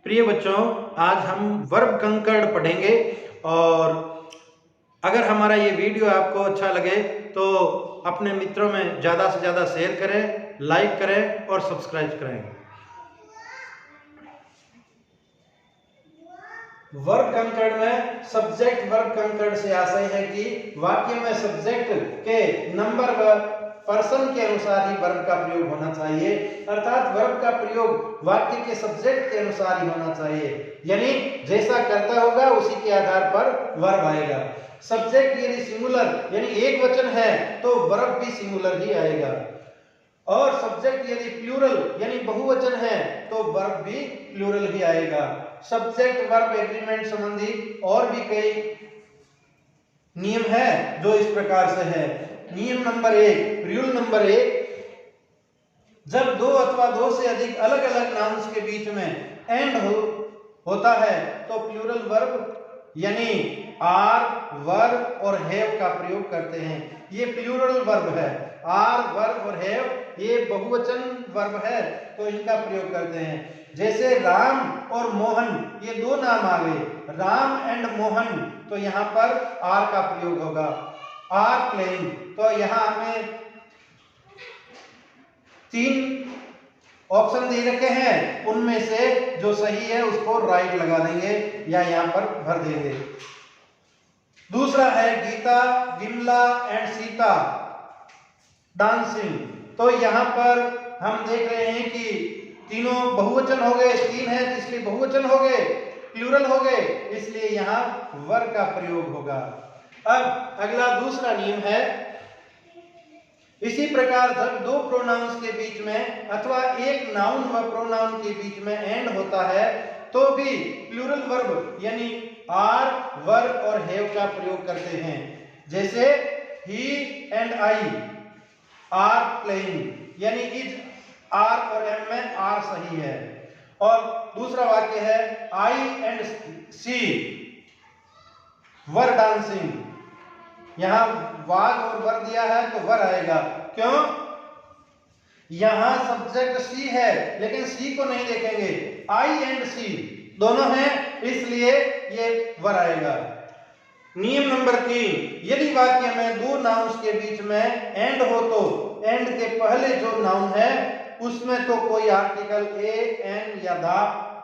प्रिय बच्चों, आज हम वर्ब कंकड़ पढ़ेंगे और अगर हमारा ये वीडियो आपको अच्छा लगे तो अपने मित्रों में ज़्यादा से ज़्यादा शेयर करें, लाइक करें और सब्सक्राइब करें। वर्ब कंकड़ में सब्जेक्ट वर्ब कंकड़ से आशय है कि वाक्य में सब्जेक्ट के नंबर व पर्सन के अनुसार ही वर्ब का प्रयोग होना चाहिए, अर्थात वर्ब का प्रयोग वाक्य के सब्जेक्ट के अनुसार ही होना चाहिए, यानी जैसा कर्ता होगा उसी के आधार पर वर्ब आएगा। सब्जेक्ट यदि सिंगुलर यानी एक वचन है तो वर्ब भी सिंगुलर ही आएगा, और सब्जेक्ट यदि प्लूरल यानी बहुवचन है तो वर्ब भी प्लूरल ही आएगा। सब्जेक्ट वर्ब एग्रीमेंट संबंधी और भी कई नियम है जो इस प्रकार से है। नियम नंबर 1, रूल नंबर 1, जब दो अथवा दो से अधिक अलग अलग नाउन्स के बीच में एंड होता है तो प्लूरल वर्ब यानी आर, वर और हैव का प्रयोग करते हैं। ये प्लूरल वर्ब है। आर, वर और हैव ये बहुवचन वर्ब है तो इनका प्रयोग करते हैं। जैसे राम और मोहन ये दो नाम आ गए, राम एंड मोहन, तो यहाँ पर आर का प्रयोग होगा। आर प्लेइंग, तो यहाँ हमें 3 ऑप्शन दे रखे हैं, उनमें से जो सही है उसको राइट लगा देंगे या यहाँ पर भर देंगे। दूसरा है गीता, विमला एंड सीता डांसिंग, तो यहाँ पर हम देख रहे हैं कि तीनों बहुवचन हो गए, 3 है इसलिए बहुवचन हो गए, प्लूरल हो गए, इसलिए यहाँ वर्ब का प्रयोग होगा। अब अगला दूसरा नियम है, इसी प्रकार जब दो प्रोनाउंस के बीच में अथवा एक नाउन व प्रोनाउन के बीच में एंड होता है तो भी प्लूरल वर्ब यानी आर, वर और हैव का प्रयोग करते हैं। जैसे ही एंड आई आर प्लेइंग, यानी इज, आर और एम में आर सही है। और दूसरा वाक्य है आई एंड सी वर डांसिंग, यहां वाग और वर दिया है तो वर आएगा। क्यों? यहां सब्जेक्ट सी है लेकिन सी को नहीं देखेंगे, आई एंड सी दोनों हैं इसलिए ये वर आएगा। नियम नंबर 3, यदि वाक्य में दो नाउन्स के बीच में एंड हो तो एंड के पहले जो नाउन है उसमें तो कोई आर्टिकल ए, एन या दा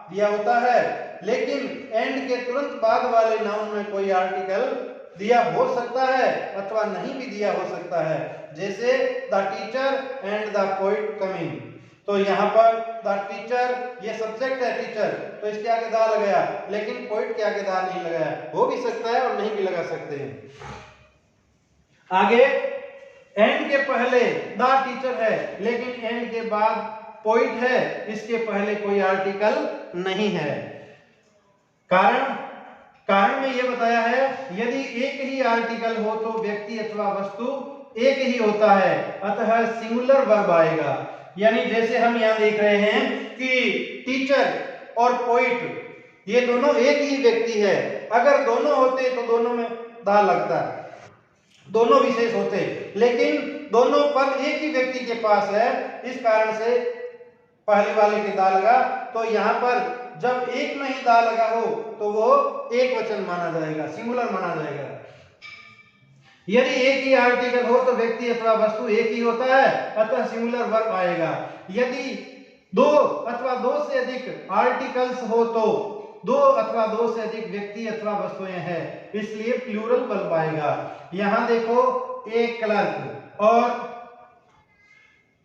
दिया होता है, लेकिन एंड के तुरंत बाद वाले नाउन में कोई आर्टिकल दिया हो सकता है अथवा नहीं भी दिया हो सकता है। जैसे the teacher and the poet coming, तो यहाँ पर द टीचर ये सब्जेक्ट है टीचर, तो इसके आगे दा लगाया, लेकिन पोइट के आगे दा नहीं लगाया। हो भी सकता है और नहीं भी लगा सकते हैं। आगे एंड के पहले द टीचर है लेकिन एंड के बाद पोइट है, इसके पहले कोई आर्टिकल नहीं है। कारण में यह बताया है, यदि एक ही आर्टिकल हो तो व्यक्ति अथवा वस्तु एक ही होता है, अतः सिंगुलर वर्ब आएगा। यानी जैसे हम यहाँ देख रहे हैं कि टीचर और पोइट ये दोनों एक ही व्यक्ति है, अगर दोनों होते तो दोनों में दा लगता, दोनों विशेष होते, लेकिन दोनों पद एक ही व्यक्ति के पास है, इस कारण से पहले वाले के दा लगा। तो यहाँ पर जब एक में ही दा लगा हो तो वो एक वचन माना जाएगा, सिंगुलर माना जाएगा। यदि एक ही आर्टिकल हो तो व्यक्ति अथवा वस्तु एक ही होता है, अतः सिंगुलर वर्ब आएगा। यदि दो अथवा दो से अधिक आर्टिकल्स हो तो दो अथवा दो से अधिक व्यक्ति अथवा वस्तुएं हैं, इसलिए प्लूरल वर्ब आएगा। यहां देखो ए क्लर्क और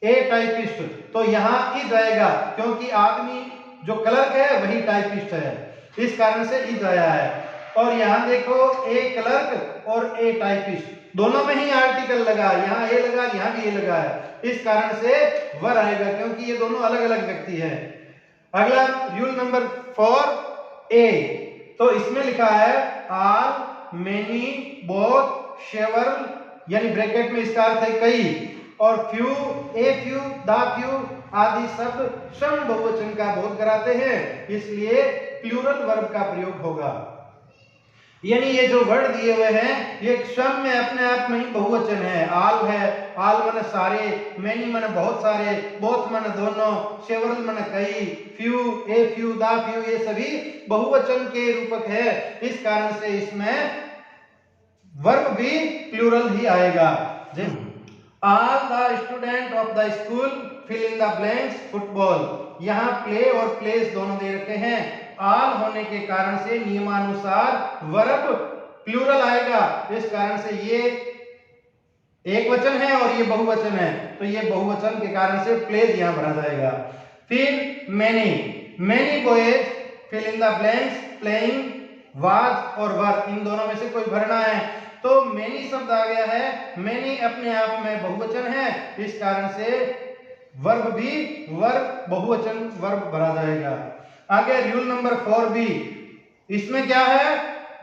ए टाइपिस्ट, तो यहां इज आएगा क्योंकि आदमी जो क्लर्क है वही टाइपिस्ट है, इस कारण से इज आया है। और यहां देखो ए क्लर्क और ए टाइपिस्ट दोनों में ही आर्टिकल लगा, यहाँ ए लगा यहाँ भी ए लगा है, इस कारण से वर आएगा क्योंकि ये दोनों अलग अलग व्यक्ति हैं। अगला रूल नंबर 4 ए, तो इसमें लिखा है आल, मेनी, बोथ, सेवरल, यानी ब्रैकेट में इसका अर्थ है कई, और few, a few, the few आदि शब्द सम बहुवचन का बोध कराते हैं, इसलिए प्लूरल वर्ब का प्रयोग होगा। यानी ये जो वर्ड दिए हुए हैं ये स्वयं में अपने आप में ही बहुवचन है। आल है, आल मन सारे, मैनी मन बहुत सारे, बोथ मन दोनों, सेवरल मन कई, फ्यू, ए फ्यू, दा फ्यू, ये सभी बहुवचन के रूपक है। इस कारण से इसमें वर्ब भी प्लूरल ही आएगा। All the student of the school fill in the blanks football. यहाँ प्ले और प्लेस दोनों दे रखे हैं। ऑल होने के कारण से नियमानुसार वर्ब प्लूरल आएगा। इस कारण से ये एक वचन है और ये बहुवचन है, तो ये बहुवचन के कारण से प्लेस यहाँ भरा जाएगा। फिर many, many boys fill in the blanks playing, was और वर, इन दोनों में से कोई भरना है। तो मैनी शब्द आ गया है, मैनी अपने आप में बहुवचन है, इस कारण से वर्ब भी वर्ब बहुवचन वर्ब भरा जाएगा। आगे रूल नंबर 4b, इसमें क्या है,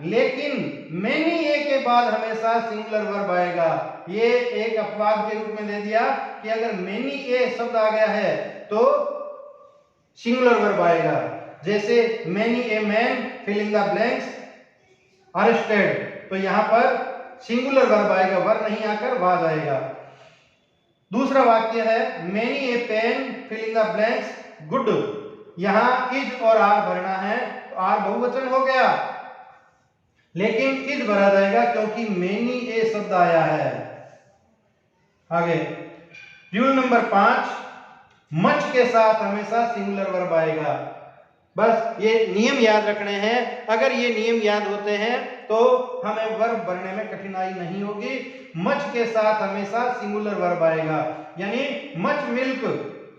लेकिन मैनी ए के बाद हमेशा सिंगुलर वर्ब आएगा। ये एक अपवाद के रूप में दे दिया कि अगर मैनी ए शब्द आ गया है तो सिंगुलर वर्ब आएगा। जैसे many a man fill in the blanks arrested, तो यहां पर सिंगुलर वर्ब आएगा, वर्ब नहीं आकर वाज आएगा। दूसरा वाक्य है many a pen fill in the blanks good, यहां इज और आर भरना है, तो आर बहुवचन हो गया लेकिन इज भरा जाएगा क्योंकि मैनी ए शब्द आया है। आगे रूल नंबर 5, मच के साथ हमेशा सिंगुलर वर्ब आएगा। बस ये नियम याद रखने हैं, अगर ये नियम याद होते हैं तो हमें वर्ब भरने में कठिनाई नहीं होगी। मच के साथ हमेशा सिंगुलर वर्ब आएगा, यानी much milk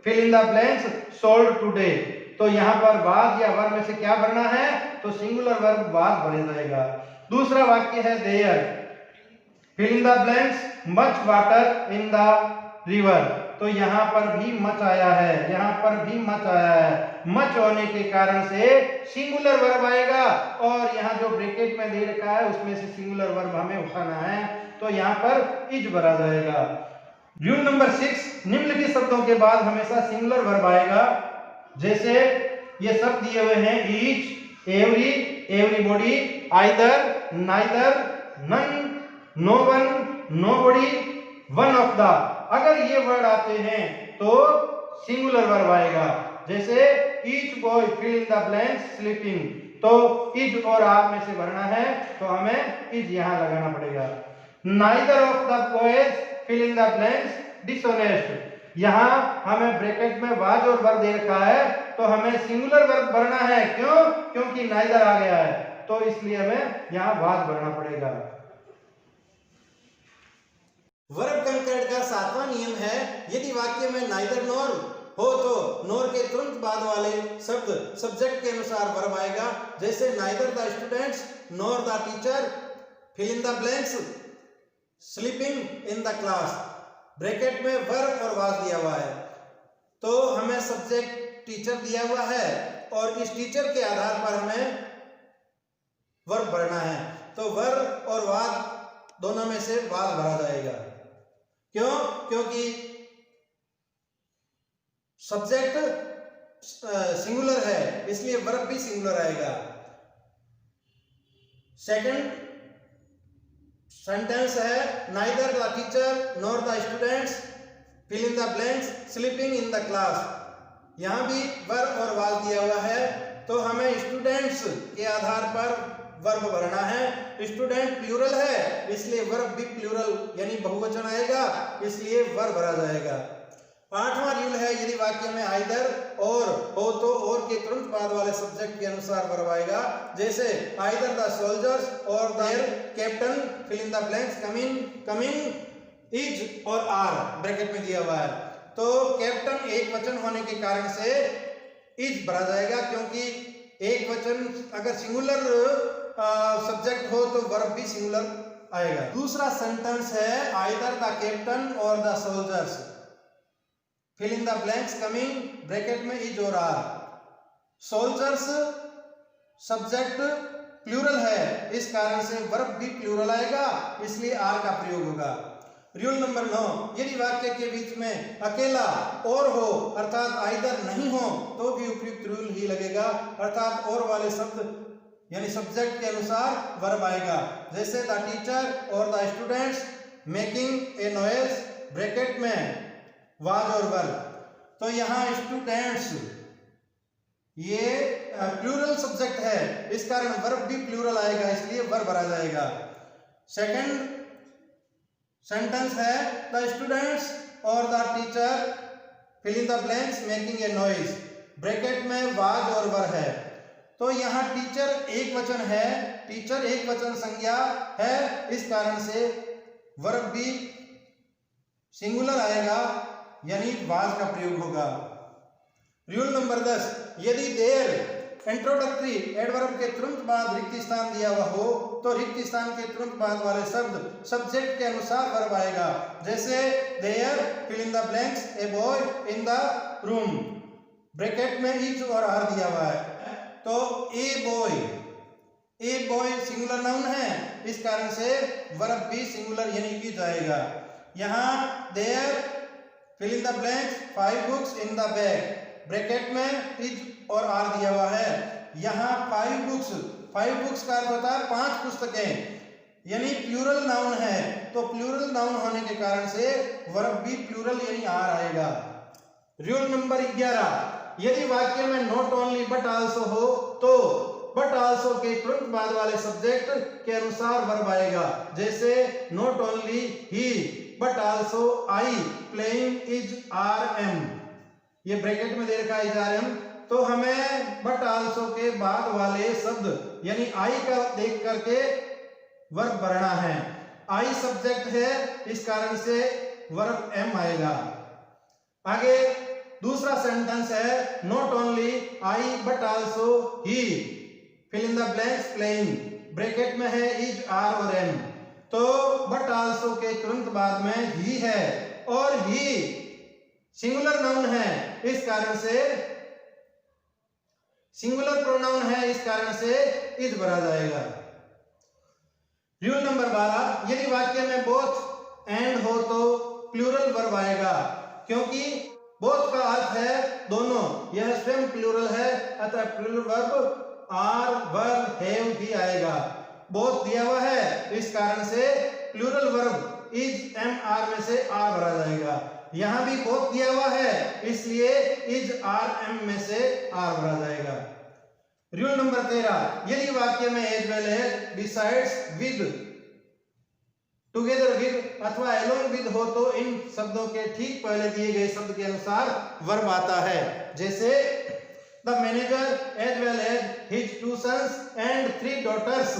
fill in the blanks sold today, तो यहाँ पर वाज या वर्ब में से क्या भरना है, तो सिंगुलर वर्ब वाज भरा जाएगा। दूसरा वाक्य है there fill in the blanks much water in the river, तो यहाँ पर भी मच आया है, यहाँ पर भी मच आया है। मच होने के कारण से सिंगुलर वर्ब आएगा और यहाँ जो ब्रैकेट में दे रखा है उसमें से सिंगुलर वर्ब हमें उठाना है, तो यहाँ पर इज भरा जाएगा। रूल नंबर 6, निम्नलिखित शब्दों के बाद हमेशा सिंगुलर वर्ब आएगा। जैसे ये शब्द दिए हुए हैं each, every, everybody, either, neither, none, no one, nobody, one of the, अगर ये वर्ड आते हैं तो सिंगुलर वर्ब आएगा। जैसे each boy fill in the blanks sleeping, तो इज और आर में से भरना है तो हमें इज यहां लगाना पड़ेगा। Neither of the boys fill in the blanks dishonest, यहां हमें ब्रैकेट में वाज और वर्ब दे रखा है तो हमें सिंगुलर वर्ब भरना है। क्यों? क्योंकि नाइदर आ गया है, तो इसलिए हमें यहां वाज भरना पड़ेगा। वर्ब कंकर्ड का 7वां नियम है, यदि वाक्य में नाइदर नॉर हो तो नॉर के तुरंत बाद वाले शब्द सब्जेक्ट के अनुसार वर्ब आएगा। जैसे neither the students nor the teacher fill in the blanks sleeping in the class, bracket में वर्ब और वाज दिया हुआ है, तो हमें सब्जेक्ट टीचर दिया हुआ है और इस टीचर के आधार पर हमें वर्ब भरना है, तो वर्ब और वाज दोनों में से वाज भरा जाएगा। क्यों? क्योंकि सब्जेक्ट सिंगुलर है इसलिए वर्ब भी सिंगुलर आएगा। सेकंड सेंटेंस है neither the teacher nor the students fill in the blanks sleeping in the class, यहां भी वर्ब और वाज दिया हुआ है तो हमें स्टूडेंट्स के आधार पर वर्ब भरना है। स्टूडेंट प्लूरल है इसलिए वर्ब भी प्लूरल यानी बहुवचन आएगा, इसलिए वर्ब भरा जाएगा। 8वां रूल है, यदि वाक्य में आइदर और हो तो और के तुरंत बाद वाले सब्जेक्ट के अनुसार वर्ब आएगा। जैसे either the soldiers or their captain fill in the blanks coming is और आर ब्रैकेट में दिया हुआ है, तो कैप्टन एक वचन होने के कारण से इज भरा जाएगा, क्योंकि एक वचन अगर सिंगुलर सब्जेक्ट हो तो वर्ब भी सिंगुलर आएगा। दूसरा सेंटेंस है either the captain or the soldiers fill in the blanks coming bracket में इज और आर, सोल्जर्स सब्जेक्ट प्लूरल है इस कारण से वर्ब भी प्लूरल आएगा, इसलिए आर का प्रयोग होगा। रूल नंबर 9, यदि वाक्य के बीच में अकेला और हो अर्थात आइदर नहीं हो तो भी उपयुक्त रूल ही लगेगा, अर्थात और वाले शब्द यानी सब्जेक्ट के अनुसार वर्ब आएगा। जैसे द टीचर और the students making a noise, bracket में वाज और वर्ब। तो यहाँ स्टूडेंट्स ये प्लूरल सब्जेक्ट है, इस कारण वर्ब भी प्लूरल आएगा, इसलिए वर्ब भरा जाएगा। सेकंड सेंटेंस है द स्टूडेंट्स और the teacher fill in the blanks making a noise, bracket में वाज और वर्ब है। तो यहाँ टीचर एक वचन है, टीचर एक वचन संज्ञा है, इस कारण से वर्ब भी सिंगुलर आएगा, यानी वाज का प्रयोग होगा। रूल नंबर 10, यदि देर इंट्रोडक्टरी एडवर्ब के तुरंत बाद रिक्त स्थान दिया हुआ हो तो रिक्त स्थान के तुरंत बाद वाले शब्द सब्जेक्ट के अनुसार वर्ब आएगा। जैसे there fill in the blanks a boy in the room, bracket में इज और आर दिया हुआ है। तो ए बॉय सिंगुलर नाउन है, इस कारण से वर्ब भी सिंगुलर यानी इज आएगा। यहाँ there fill in the blanks 5 books in the bag, bracket में इज और आर दिया हुआ है। यहाँ 5 बुक्स का अर्थ होता है 5 पुस्तकें, यानी प्लूरल नाउन है, तो प्लूरल नाउन होने के कारण से वर्ब भी प्लूरल यानी आर आएगा। रूल नंबर 11, यदि वाक्य में नॉट ओनली बट आल्सो हो तो बट आल्सो के तुरंत बाद वाले सब्जेक्ट के अनुसार वर्ब आएगा। जैसे not only he but also I playing is are am, ये ब्रैकेट में दे रखा है इज आर एम, तो हमें बट आल्सो के बाद वाले शब्द यानी आई का देख करके वर्ब भरना है। आई सब्जेक्ट है, इस कारण से वर्ब एम आएगा। आगे दूसरा सेंटेंस है not only I but also he fill in the blanks playing, bracket में है इज आर और एम। तो बट आल्सो के तुरंत बाद में ही है और ही सिंगुलर नाउन है, इस कारण से सिंगुलर प्रोनाउन है, इस कारण से इज भरा जाएगा। रूल नंबर 12, यदि वाक्य में बोथ एंड हो तो प्लूरल वर्ब आएगा, क्योंकि बोथ का अर्थ है दोनों, यह स्वयं प्लूरल है, अतः plural verb are verb have भी आएगा। बोथ दिया हुआ है, इस कारण से plural verb is am are में से आर भरा जाएगा। यहां भी बोथ दिया हुआ है, इसलिए इज आर एम में से आर भरा जाएगा। रूल नंबर 13, यदि वाक्य में as well as, besides, with, together with अथवा एलोंग विद हो तो इन शब्दों के ठीक पहले दिए गए शब्द के अनुसार वर्ब आता है। जैसे the manager as well as his 2 sons and 3 daughters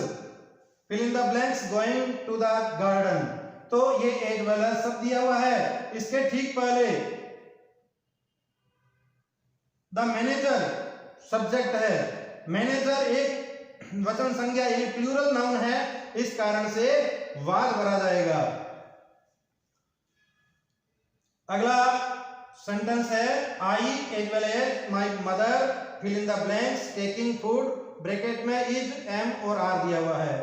fill in the blanks going to the garden. तो ये एज वेल एज शब्द दिया हुआ है, इसके ठीक पहले द मैनेजर सब्जेक्ट है, मैनेजर एक वचन संज्ञा यानी प्लूरल नाउन है, इस कारण से वाज भरा जाएगा। अगला सेंटेंस है I as well as my mother fill in the blanks taking food, bracket में इज एम और आर दिया हुआ है।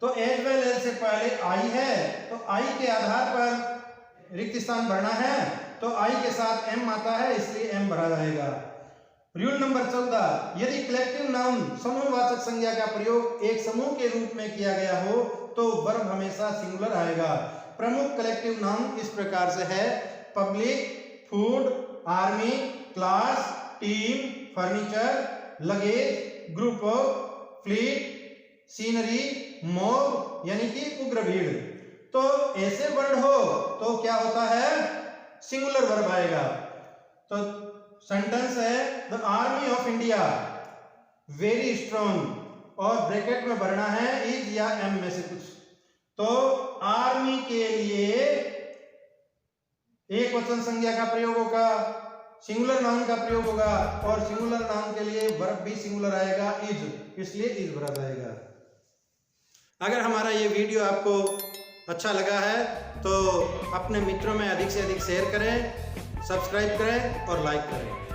तो एज वेल एज से पहले आई है, तो आई के आधार पर रिक्त स्थान भरना है, तो आई के साथ एम आता है, इसलिए एम भरा जाएगा। रूल नंबर 14, यदि कलेक्टिव नाउन समूहवाचक संज्ञा का प्रयोग एक समूह के रूप में किया गया हो तो वर्ब हमेशा सिंगुलर आएगा। प्रमुख कलेक्टिव नाउन इस प्रकार से है public, food, army, class, team, furniture, luggage, group of, fleet, scenery, mob यानी कि उग्र भीड़। तो ऐसे वर्ड हो तो क्या होता है, सिंगुलर वर्ब आएगा। तो सेंटेंस है the army of India very strong, और ब्रैकेट में भरना है इज या एम में से कुछ। तो आर्मी के लिए एक वचन संज्ञा का प्रयोग होगा, सिंगुलर नाउन का प्रयोग होगा, और सिंगुलर नाउन के लिए वर्ब भी सिंगुलर आएगा इज, इसलिए इज भरा जाएगा। अगर हमारा ये वीडियो आपको अच्छा लगा है तो अपने मित्रों में अधिक से अधिक शेयर करें, सब्सक्राइब करें और लाइक करें।